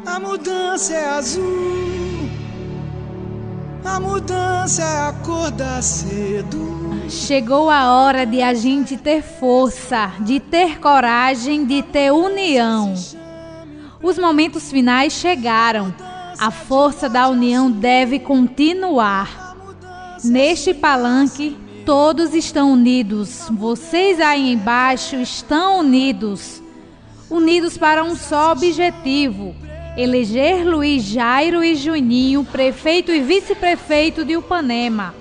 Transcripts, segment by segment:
A mudança é azul, a mudança é a cor da cedo. Chegou a hora de a gente ter força, de ter coragem, de ter união. Os momentos finais chegaram. A força da união deve continuar. Neste palanque, todos estão unidos. Vocês aí embaixo estão unidos. Unidos para um só objetivo: eleger Luiz Jairo e Juninho prefeito e vice-prefeito de Upanema.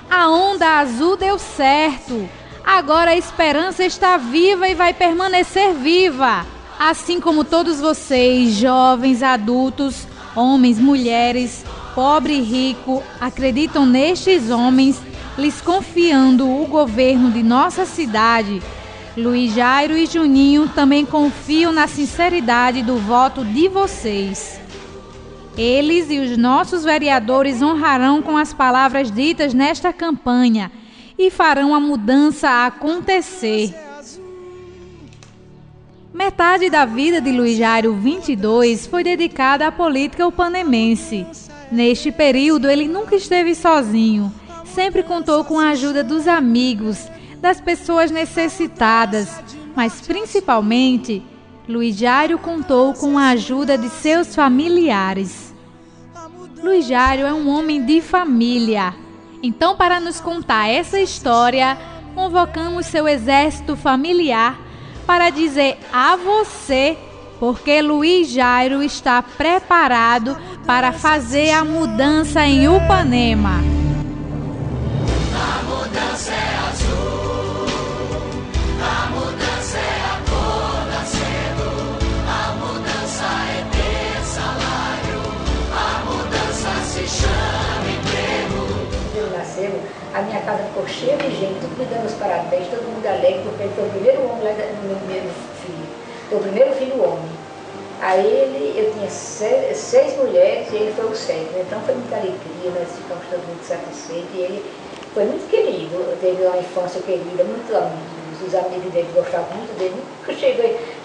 A onda azul deu certo. Agora a esperança está viva e vai permanecer viva. Assim como todos vocês, jovens, adultos, homens, mulheres, pobre e rico, acreditam nestes homens, lhes confiando o governo de nossa cidade. Luiz Jairo e Juninho também confiam na sinceridade do voto de vocês. Eles e os nossos vereadores honrarão com as palavras ditas nesta campanha e farão a mudança acontecer. Metade da vida de Luiz Jairo 22 foi dedicada à política upanemense. Neste período, ele nunca esteve sozinho. Sempre contou com a ajuda dos amigos, das pessoas necessitadas, mas principalmente, Luiz Jairo contou com a ajuda de seus familiares. Luiz Jairo é um homem de família. Então, para nos contar essa história, convocamos seu exército familiar para dizer a você porque Luiz Jairo está preparado para fazer a mudança em Upanema. A mudança é azul, a mudança é a cor da cedo, a mudança é ter salário, a mudança se chama emprego. Eu nasceu, a minha casa ficou cheia de gente, tudo me dando os parabéns, todo mundo alegre, porque ele foi o primeiro homem lá no meu primeiro filho, foi o primeiro filho homem. Aí eu tinha seis mulheres e ele foi o sétimo, então foi muita alegria, nós ficamos todos muito satisfeitos e ele foi muito querido, teve uma infância querida, muitos amigos, os amigos dele gostavam muito dele. Nunca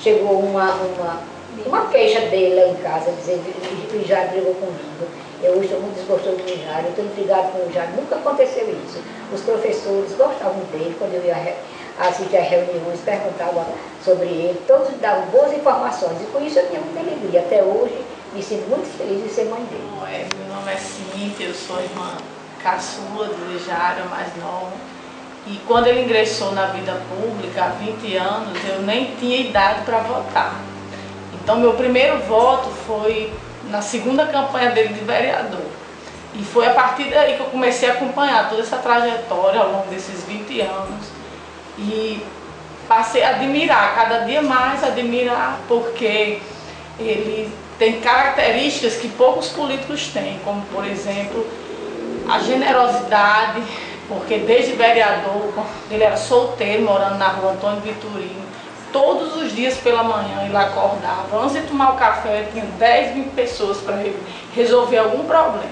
chegou uma queixa dele lá em casa, dizendo que o Jairo brigou comigo. Eu hoje estou muito desgostoso do Jairo, eu estou intrigado com o Jairo, nunca aconteceu isso. Os professores gostavam dele, quando eu ia assistir às reuniões, perguntavam sobre ele, todos davam boas informações e com isso eu tinha muita alegria. Até hoje me sinto muito feliz de ser mãe dele. Meu nome é Cíntia, eu sou irmã caçula do Luiz Jairo, mais nova. E quando ele ingressou na vida pública, há 20 anos, eu nem tinha idade para votar. Então, meu primeiro voto foi na segunda campanha dele de vereador. E foi a partir daí que eu comecei a acompanhar toda essa trajetória ao longo desses 20 anos. E passei a admirar, cada dia mais admirar, porque ele tem características que poucos políticos têm, como, por exemplo, a generosidade, porque desde vereador, ele era solteiro, morando na rua Antônio Vitorino, todos os dias pela manhã ele acordava, antes de tomar o café, tinha 10, 20 pessoas para ele resolver algum problema.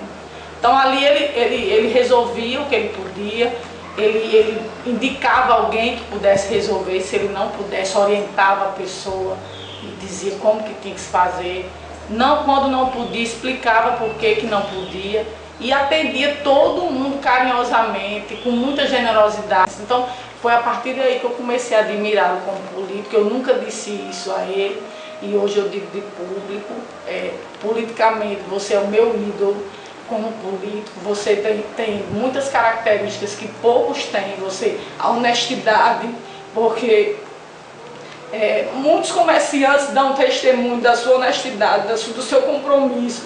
Então ali ele resolvia o que ele podia, ele indicava alguém que pudesse resolver, se ele não pudesse, orientava a pessoa e dizia como que tinha que se fazer. Não, quando não podia, explicava por que não podia. E atendia todo mundo carinhosamente, com muita generosidade. Então, foi a partir daí que eu comecei a admirá-lo como político. Eu nunca disse isso a ele, e hoje eu digo de público. Politicamente, você é o meu ídolo como político. Você tem muitas características que poucos têm. A honestidade, porque muitos comerciantes dão testemunho da sua honestidade, do seu compromisso,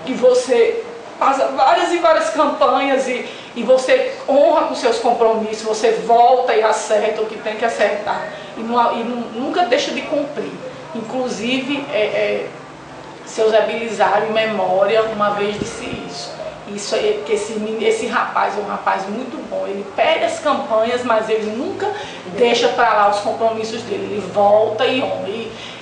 que você passa várias e várias campanhas e você honra com seus compromissos, você volta e acerta o que tem que acertar e nunca deixa de cumprir. Inclusive, seu Zé Belisário, em memória, uma vez disse isso que esse rapaz é um rapaz muito bom, ele pega as campanhas, mas ele nunca deixa para lá os compromissos dele, ele volta e honra.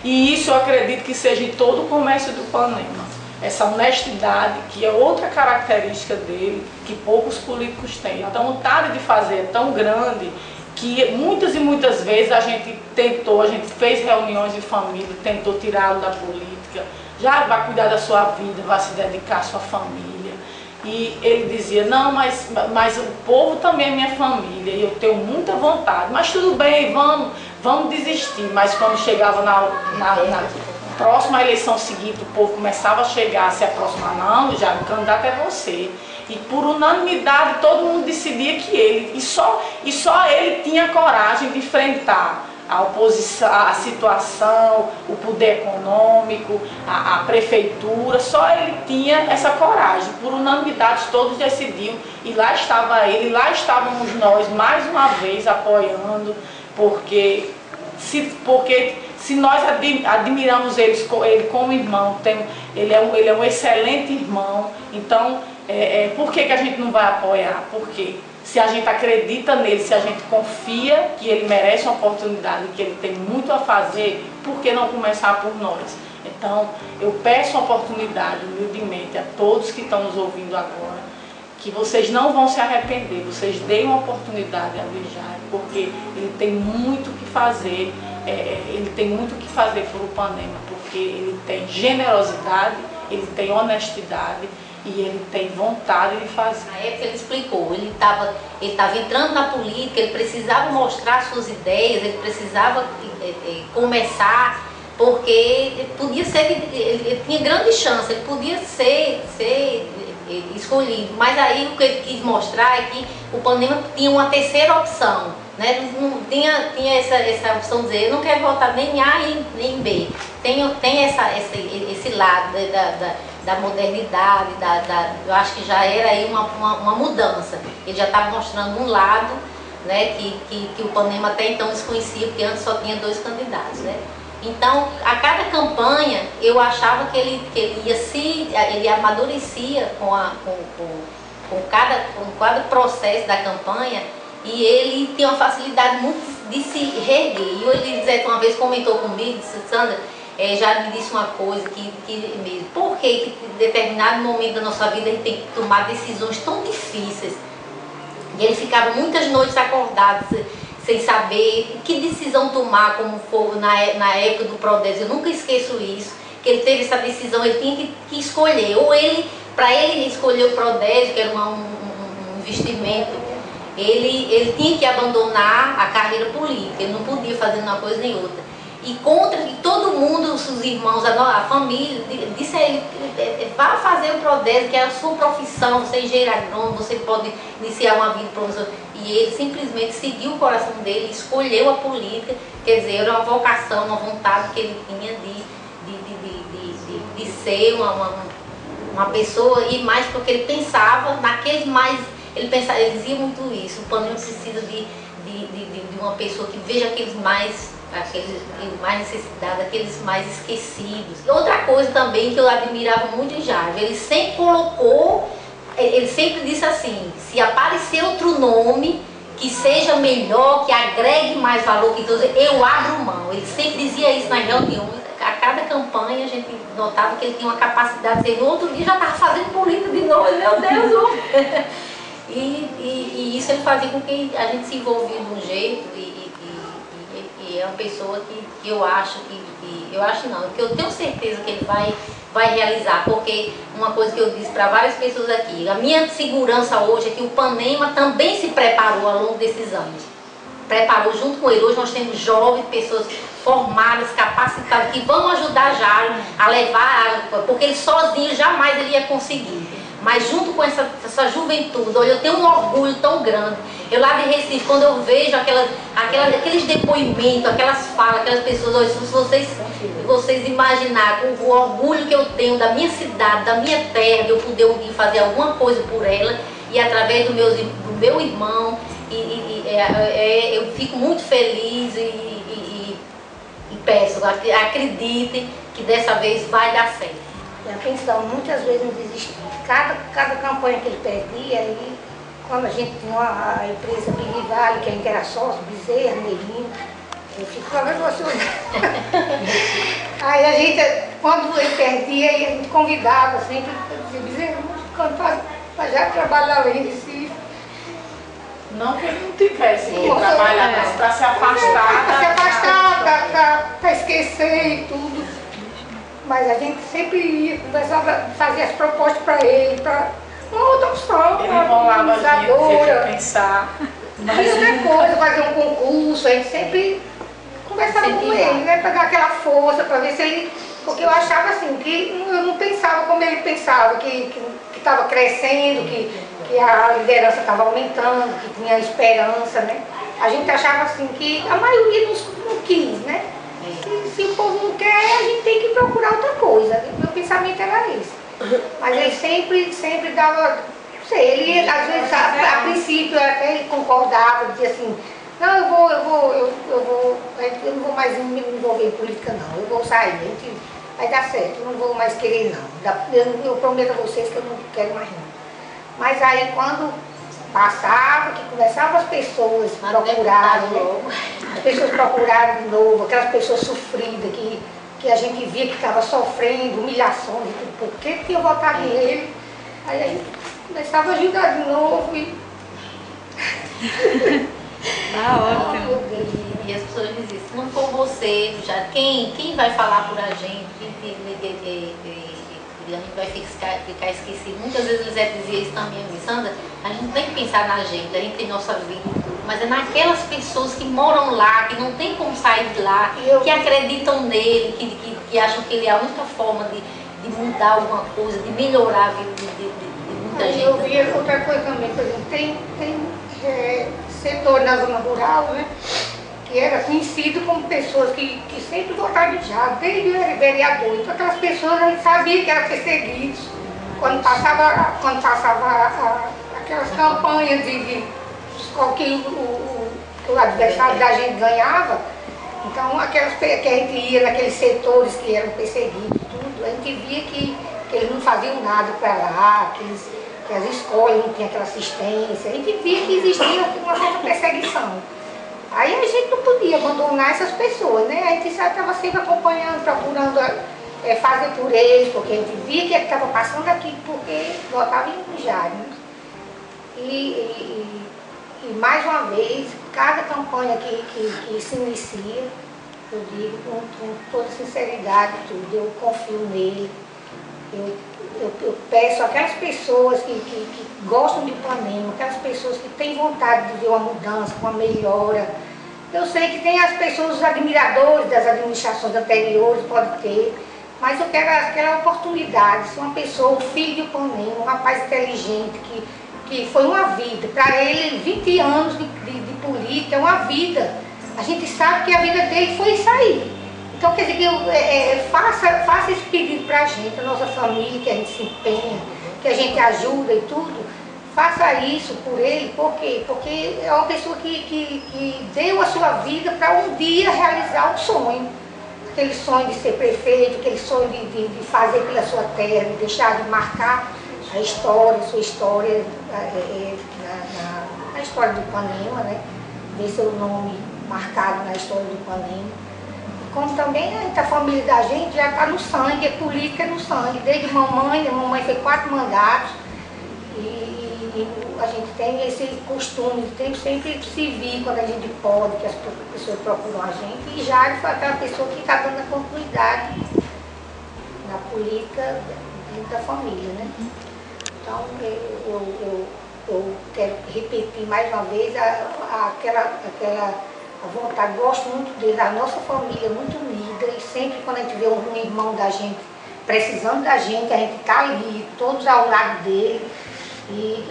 E isso eu acredito que seja em todo o comércio do Upanema. Essa honestidade, que é outra característica dele, que poucos políticos têm. Então, a vontade de fazer é tão grande que muitas e muitas vezes a gente fez reuniões de família, tentou tirá-lo da política, já vai cuidar da sua vida, vai se dedicar à sua família. E ele dizia, não, mas o povo também é minha família, e eu tenho muita vontade, mas tudo bem, vamos desistir. Mas quando chegava na próxima eleição seguinte, o povo começava a chegar, a se aproximar, não, já o candidato é você. E por unanimidade todo mundo decidia que ele, e só ele tinha coragem de enfrentar a oposição, a situação, o poder econômico, a prefeitura, só ele tinha essa coragem. Por unanimidade todos decidiam, e lá estava ele, lá estávamos nós mais uma vez apoiando, porque se nós admiramos ele como irmão, ele é um excelente irmão, então por que a gente não vai apoiar? Porque se a gente acredita nele, se a gente confia que ele merece uma oportunidade, que ele tem muito a fazer, por que não começar por nós? Então, eu peço a oportunidade, humildemente, a todos que estão nos ouvindo agora, que vocês não vão se arrepender, vocês deem uma oportunidade a Jairo, porque ele tem muito o que fazer, ele tem muito o que fazer por Upanema, porque ele tem generosidade, ele tem honestidade, e ele tem vontade de fazer. Na época ele explicou, ele estava entrando na política, ele precisava mostrar suas ideias, ele precisava começar, porque podia ser que ele tinha grande chance, ele podia ser escolhido. Mas aí o que ele quis mostrar é que o Upanema tinha uma terceira opção, né? Não tinha essa opção de dizer, eu não quero votar nem A nem B. Tem esse lado da modernidade, eu acho que já era aí uma mudança. Ele já estava mostrando um lado, né, que o Upanema até então desconhecia, porque antes só tinha 2 candidatos, né? Então, a cada campanha, eu achava que ele amadurecia com cada processo da campanha, e ele tinha uma facilidade muito de se reerguer. E o Elisete uma vez comentou comigo, disse, Sandra, já me disse uma coisa mesmo, por que em determinado momento da nossa vida a gente tem que tomar decisões tão difíceis? E ele ficava muitas noites acordado, sem saber que decisão tomar, como foi na época do Prodésio. Eu nunca esqueço isso, que ele teve essa decisão, ele tinha que escolher, ou para ele escolher o Prodésio, que era um investimento, ele tinha que abandonar a carreira política, ele não podia fazer uma coisa nem outra. E todo mundo, os irmãos, a família, disse a ele, vá fazer o Prodésio, que é a sua profissão, você é engenheiro agrônomo, você pode iniciar uma vida profissional. E ele simplesmente seguiu o coração dele, escolheu a política, quer dizer, era uma vocação, uma vontade que ele tinha de ser uma pessoa, e mais porque ele pensava naqueles mais, ele dizia muito isso, o Upanema precisa de uma pessoa que veja aqueles mais necessitados, aqueles mais esquecidos. Outra coisa também que eu admirava muito em Jairo, ele sempre disse assim, se aparecer outro nome que seja melhor, que agregue mais valor que todos, eu abro mão. Ele sempre dizia isso nas reuniões. A cada campanha a gente notava que ele tinha uma capacidade de dizer, no outro dia já estava fazendo política de novo, meu Deus! E isso ele fazia com que a gente se envolvia de um jeito, e é uma pessoa que eu acho que eu tenho certeza que ele vai realizar, porque uma coisa que eu disse para várias pessoas aqui, a minha segurança hoje é que o Upanema também se preparou ao longo desses anos, preparou junto com ele. Hoje nós temos jovens, pessoas formadas, capacitadas, que vão ajudar Jairo a levar, porque ele sozinho jamais ele ia conseguir. Mas junto com essa juventude, olha, eu tenho um orgulho tão grande. Eu lá de Recife, quando eu vejo aqueles depoimentos, aquelas falas, aquelas pessoas, olha, se vocês imaginarem o orgulho que eu tenho da minha cidade, da minha terra, de eu poder um dia fazer alguma coisa por ela, e através do meu irmão, eu fico muito feliz e peço, acreditem que dessa vez vai dar certo. A pensão muitas vezes não desistia. Cada campanha que ele perdia, quando a gente tinha a empresa Vale, que a gente era sócio, Bezerra, Neirinho, eu ficava emocionada. Aí a gente, quando ele perdia, a gente convidava sempre, dizia, Bezerra, vamos cantar, já trabalhar lá em Recife. Não que ele não tivesse que trabalhar, mas para se afastar. Para se afastar, para esquecer e tudo. Mas a gente sempre ia, conversava, fazia as propostas para ele, para uma outra opção, Ele uma enrolava a gente, deixa eu organizadora. pensar. Mas outra coisa, fazer um concurso, a gente sempre conversava com ele, né? Para dar aquela força, para ver se ele. Porque eu achava assim, que eu não pensava como ele pensava, que estava crescendo, que a liderança estava aumentando, que tinha esperança, né? A gente achava assim que a maioria não quis, né? Se o povo não quer, a gente tem que procurar outra coisa. Meu pensamento era esse. Mas ele sempre dava, não sei, ele às vezes a princípio até ele concordava, dizia assim, não, eu não vou mais me envolver em política não, eu vou sair, a gente vai dar certo, eu não vou mais querer não. Eu prometo a vocês que eu não quero mais não. Mas aí quando passava, que começavam as pessoas procurarem, né? As pessoas procuraram de novo, aquelas pessoas sofridas que a gente via que estava sofrendo, humilhações, por que tinha votado nele? Aí a gente começava a ajudar de novo e... Tá ótimo. E as pessoas dizem, se não for você, já, quem vai falar por a gente? A gente vai ficar esquecido. Muitas vezes Elisete dizia isso também, Sandra, a gente tem que pensar na gente, a gente tem nossa vida e tudo, mas é naquelas pessoas que moram lá, que não tem como sair de lá, que acreditam nele, que acham que ele é a única forma de mudar alguma coisa, de melhorar a vida de muita gente. Eu vi outra coisa também, por exemplo, tem setor na zona rural, né? Que era conhecido como pessoas que sempre votaram já, desde o vereador. Então aquelas pessoas a gente sabia que eram perseguidos. Quando passava aquelas campanhas que o adversário da gente ganhava, então aquelas que a gente ia naqueles setores que eram perseguidos, tudo, a gente via que eles não faziam nada para lá, que as escolas não tinham aquela assistência, a gente via que existia uma certa perseguição. Aí a gente não podia abandonar essas pessoas, né? A gente estava sempre acompanhando, procurando fazer por eles, porque a gente via que ele estava passando aqui porque votava em Jair, né? E mais uma vez, cada campanha que se inicia, eu digo com toda sinceridade, tudo, eu confio nele. Eu peço aquelas pessoas que gostam de Ipanema, aquelas pessoas que têm vontade de ver uma mudança, uma melhora. Eu sei que tem as pessoas, os admiradores das administrações anteriores, pode ter, mas eu quero aquela oportunidade. Se uma pessoa, um filho de Ipanema, um rapaz inteligente, que foi uma vida, para ele 20 anos de política é uma vida. A gente sabe que a vida dele foi isso aí. Então, quer dizer, faça esse pedido para a gente, a nossa família, que a gente se empenha, que a gente ajuda e tudo. Faça isso por ele, por quê? Porque é uma pessoa que deu a sua vida para um dia realizar um sonho. Aquele sonho de ser prefeito, aquele sonho de fazer pela sua terra, de deixar de marcar a história, sua história, na história do Ipanema, né? Ver seu nome marcado na história do Ipanema. Como também a família da gente já está no sangue, a política é no sangue. Desde mamãe, a mamãe fez 4 mandatos e a gente tem esse costume de sempre se vir quando a gente pode, que as pessoas procuram a gente. E Jair foi aquela pessoa que está dando a continuidade na política dentro da família, né? Então eu quero repetir mais uma vez a vontade, gosto muito dele, a nossa família é muito unida e sempre quando a gente vê um irmão da gente precisando da gente, a gente está ali, todos ao lado dele e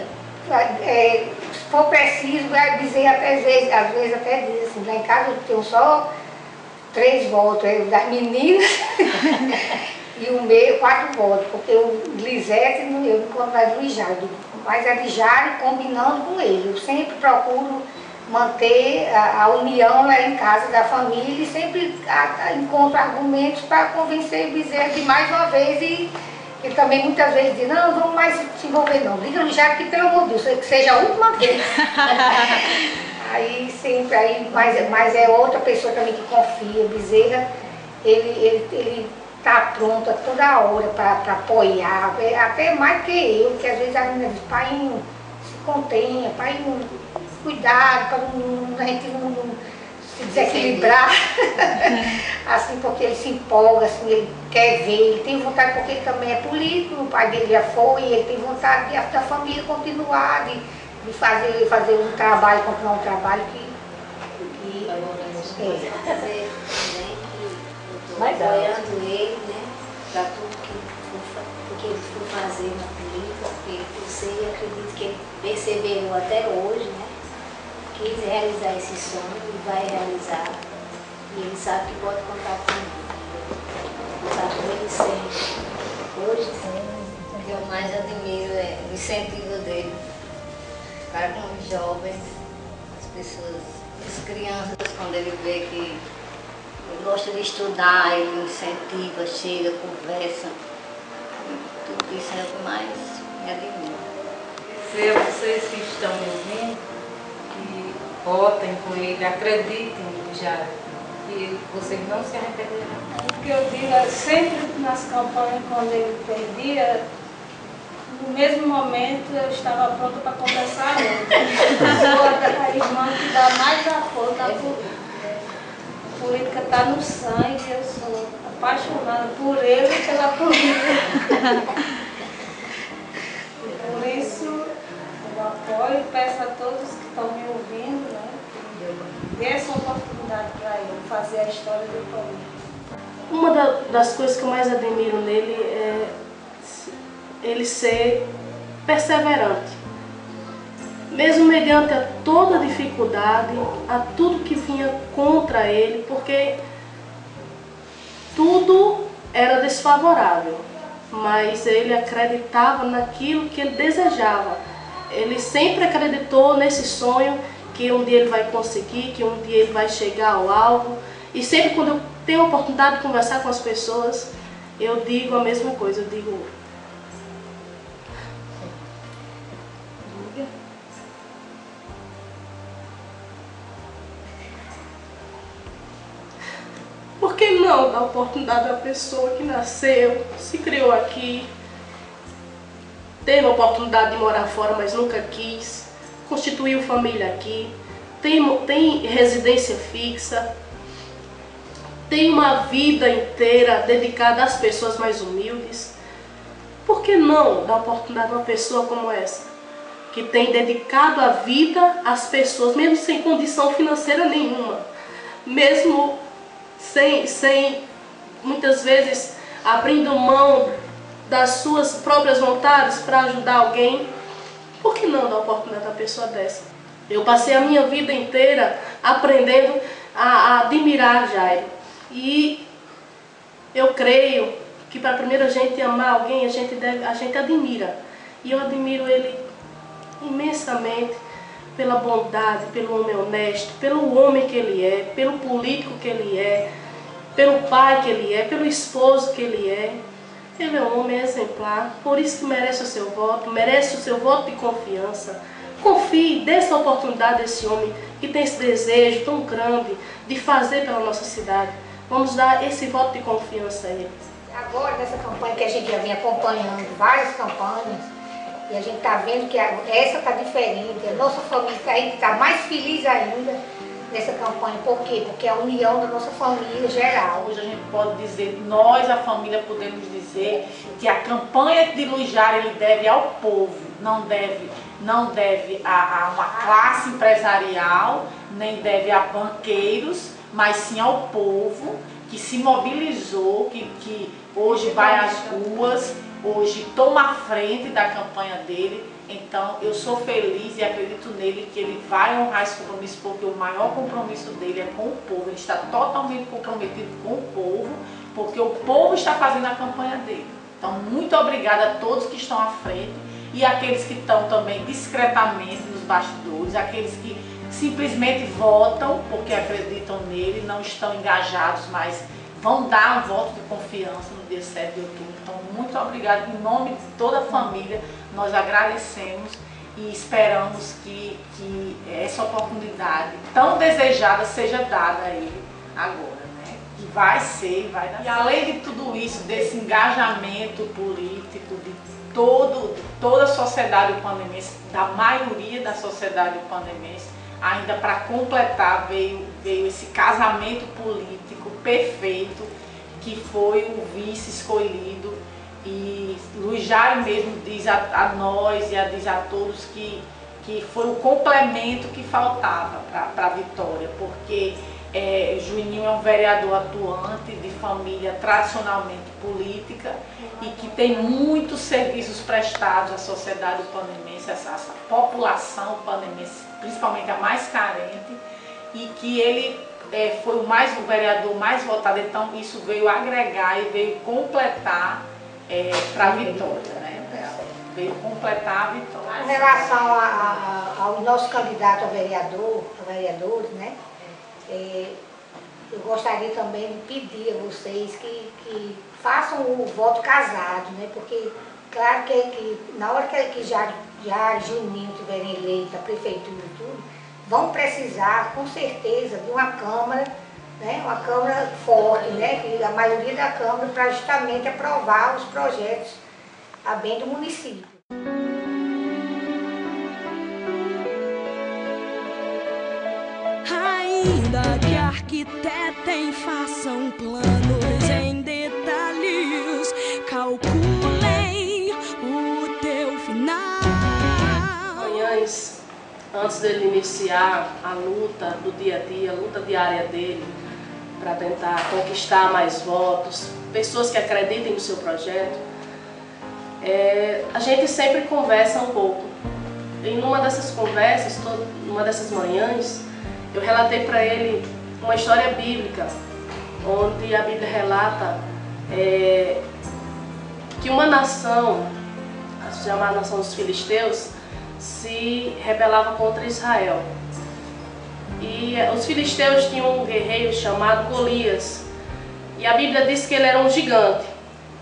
se for preciso, vai dizer até às vezes até diz assim, lá em casa eu tenho só 3 votos, das meninas e o meu 4 votos, porque o Lisete eu não encontro mais do Lijário, mas é Lijário combinando com ele, eu sempre procuro manter a união lá em casa da família e sempre encontro argumentos para convencer o Bezerra de mais uma vez e ele também muitas vezes diz, não vamos mais se envolver não, liga já que pelo amor de Deus, que seja a última vez. Aí sempre, mas é outra pessoa também que confia, Bezerra, ele está pronto a toda hora para apoiar, até mais que eu, que às vezes a menina diz, pai, se contenha, pai, cuidado para a gente não se desequilibrar, assim, porque ele se empolga, assim, ele quer ver, ele tem vontade, porque ele também é político, o pai dele já foi, e ele tem vontade da família continuar, de fazer um trabalho, continuar um trabalho que dizer também que eu estou apoiando ele, né, para tudo que ele for fazer na política, porque eu sei e acredito que ele perseverou até hoje, né, quis realizar esse sonho e vai realizar. E ele sabe que pode contar comigo. Contar com ele sempre. Hoje, o que eu mais admiro é o incentivo dele. Para com os jovens, as pessoas, as crianças, quando ele vê que ele gosta de estudar, ele incentiva, chega, conversa. E tudo isso é o que mais me admira. Se vocês que estão me ouvindo, que votem com ele, acreditem já, que vocês não se arrependerão. O que eu digo é sempre nas campanhas, quando ele perdia, no mesmo momento eu estava pronta para conversar outra. Sou a irmã que dá mais apoio na política. A política está no sangue, eu sou apaixonada por ele e pela política. Por isso, eu apoio e peço a todos que estão me ouvindo, né, que dê essa oportunidade para ele fazer a história do político. Uma das coisas que eu mais admiro nele é ele ser perseverante. Mesmo mediante a toda dificuldade, a tudo que vinha contra ele, porque tudo era desfavorável, mas ele acreditava naquilo que ele desejava. Ele sempre acreditou nesse sonho que um dia ele vai conseguir, que um dia ele vai chegar ao alvo. E sempre quando eu tenho a oportunidade de conversar com as pessoas, eu digo a mesma coisa, eu digo: por que não dar oportunidade à pessoa que nasceu, se criou aqui, teve a oportunidade de morar fora, mas nunca quis, constituiu família aqui, tem residência fixa, tem uma vida inteira dedicada às pessoas mais humildes? Por que não dar oportunidade a uma pessoa como essa, que tem dedicado a vida às pessoas, mesmo sem condição financeira nenhuma, mesmo sem muitas vezes abrindo mão das suas próprias vontades para ajudar alguém? Por que não dar oportunidade a uma pessoa dessa? Eu passei a minha vida inteira aprendendo a admirar Jairo. E eu creio que para primeiro a gente amar alguém, a gente admira. E eu admiro ele imensamente pela bondade, pelo homem honesto, pelo homem que ele é, pelo político que ele é, pelo pai que ele é, pelo esposo que ele é. Ele é um homem exemplar, por isso que merece o seu voto de confiança. Confie, dê essa oportunidade a esse homem que tem esse desejo tão grande de fazer pela nossa cidade. Vamos dar esse voto de confiança a ele. Agora, nessa campanha que a gente já vem acompanhando, várias campanhas, e a gente está vendo que essa está diferente, a nossa família, a gente está mais feliz ainda nessa campanha. Por quê? Porque é a união da nossa família geral. Hoje a gente pode dizer, nós, a família, podemos dizer que a campanha de Luiz Jairo ele deve ao povo, não deve a uma classe empresarial, nem deve a banqueiros, mas sim ao povo que se mobilizou, que hoje vai às ruas, hoje toma a frente da campanha dele. Então eu sou feliz e acredito nele que ele vai honrar esse compromisso, porque o maior compromisso dele é com o povo. Ele está totalmente comprometido com o povo, porque o povo está fazendo a campanha dele. Então muito obrigada a todos que estão à frente e aqueles que estão também discretamente nos bastidores, aqueles que simplesmente votam porque acreditam nele, não estão engajados, mas vão dar um voto de confiança no dia 7 de outubro. Então, muito obrigado. Em nome de toda a família, nós agradecemos e esperamos que essa oportunidade tão desejada seja dada a ele agora, né? vai ser, vai dar certo. E além de tudo isso, desse engajamento político de toda a sociedade upanemense, da maioria da sociedade upanemense, ainda para completar veio esse casamento político perfeito, que foi o vice escolhido. E Luiz Jairo mesmo diz a nós e diz a todos que foi o complemento que faltava para a vitória, porque Juninho é um vereador atuante, de família tradicionalmente política, e que tem muitos serviços prestados à sociedade upanemense, essa população upanemense, principalmente a mais carente, e que ele foi o vereador mais votado. Então isso veio agregar e veio completar para a vitória, né? Veio completar a vitória. Com relação ao nosso candidato a vereadores, né? Eu gostaria também de pedir a vocês que façam o voto casado, né? Porque, claro que na hora que já Juninho tiver eleito, a prefeitura e tudo, vão precisar, com certeza, de uma Câmara, né? Uma Câmara forte, né? Que a maioria da Câmara, para justamente aprovar os projetos a bem do município. Ainda que arquitetem, façam planos em detalhes, calculem o teu final. Manhãs, antes dele iniciar a luta do dia a dia, a luta diária dele, para tentar conquistar mais votos, pessoas que acreditem no seu projeto, a gente sempre conversa um pouco. E numa dessas conversas, numa dessas manhãs, eu relatei para ele uma história bíblica, onde a Bíblia relata que uma nação, chamada nação dos filisteus, se rebelava contra Israel. E os filisteus tinham um guerreiro chamado Golias. E a Bíblia diz que ele era um gigante,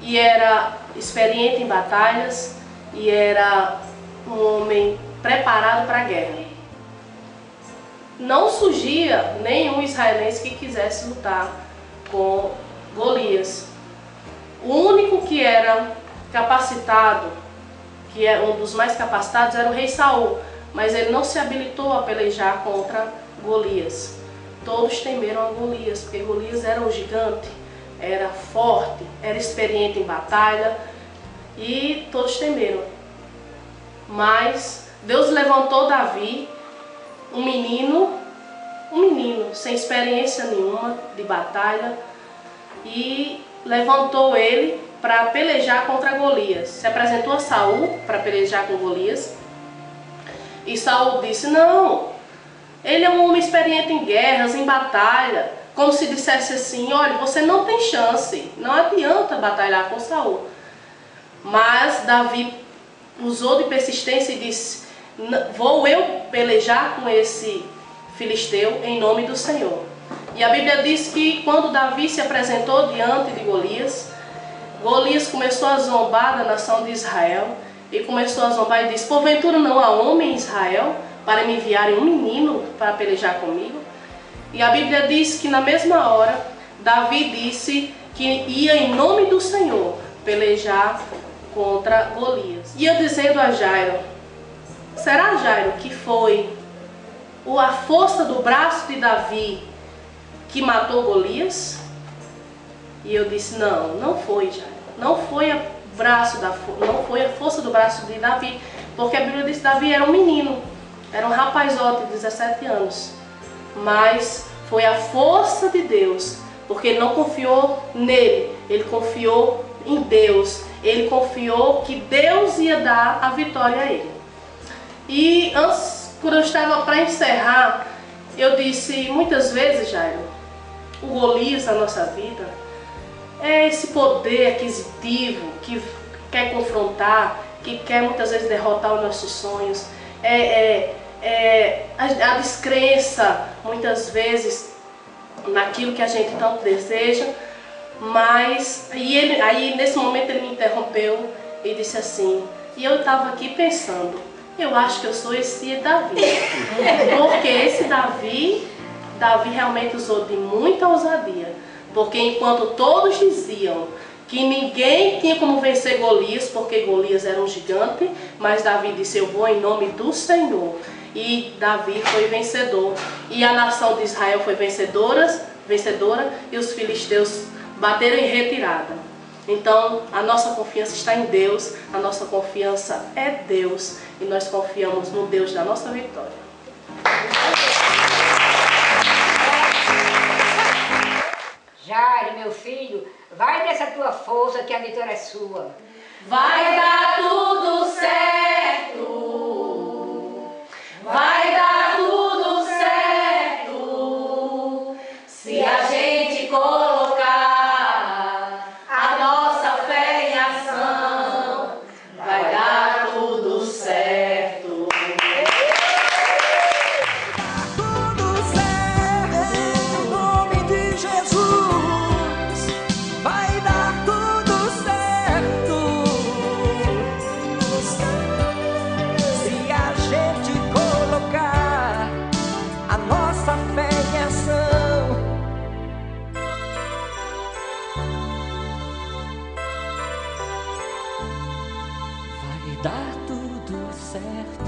e era experiente em batalhas, e era um homem preparado para a guerra. Não surgia nenhum israelense que quisesse lutar com Golias. O único que era capacitado, que é um dos mais capacitados, era o rei Saul, mas ele não se habilitou a pelejar contra Golias. Todos temeram a Golias, porque Golias era um gigante, era forte, era experiente em batalha, e todos temeram. Mas Deus levantou Davi, um menino sem experiência nenhuma de batalha, e levantou ele para pelejar contra Golias. Se apresentou a Saul para pelejar com Golias, e Saul disse: não, ele é um homem experiente em guerras, em batalha, como se dissesse assim: olha, você não tem chance, não adianta batalhar com Saul. Mas Davi usou de persistência e disse: vou eu pelejar com esse filisteu em nome do Senhor. E a Bíblia diz que quando Davi se apresentou diante de Golias, Golias começou a zombar da nação de Israel, e começou a zombar e disse: porventura não há homem em Israel para me enviarem um menino para pelejar comigo? E a Bíblia diz que na mesma hora Davi disse que ia em nome do Senhor pelejar contra Golias. E eu dizendo a Jairo: será, Jairo, que foi a força do braço de Davi que matou Golias? E eu disse: não, não foi, Jairo. Não foi a força do braço de Davi, porque a Bíblia diz que Davi era um menino, era um rapazote de 17 anos. Mas foi a força de Deus, porque ele não confiou nele, ele confiou em Deus. Ele confiou que Deus ia dar a vitória a ele. E antes, quando eu estava para encerrar, eu disse muitas vezes, Jairo, o Golias da nossa vida é esse poder aquisitivo que quer confrontar, que quer muitas vezes derrotar os nossos sonhos, a descrença muitas vezes naquilo que a gente tanto deseja. Mas aí nesse momento ele me interrompeu e disse assim, e eu estava aqui pensando: eu acho que eu sou esse Davi, porque esse Davi realmente usou de muita ousadia. Porque enquanto todos diziam que ninguém tinha como vencer Golias, porque Golias era um gigante, mas Davi disse: eu vou em nome do Senhor. E Davi foi vencedor. E a nação de Israel foi vencedora, e os filisteus bateram em retirada. Então, a nossa confiança está em Deus, a nossa confiança é Deus, e nós confiamos no Deus da nossa vitória. Jairo, meu filho, vai nessa tua força que a vitória é sua. Vai dar tudo certo. Vai dar tudo certo. Se a gente colocar a nossa fé em ação, vai dar tudo certo. Tudo certo, em nome de Jesus, vai dar tudo certo. Se a gente colocar a nossa fé em ação, vai dar tudo certo.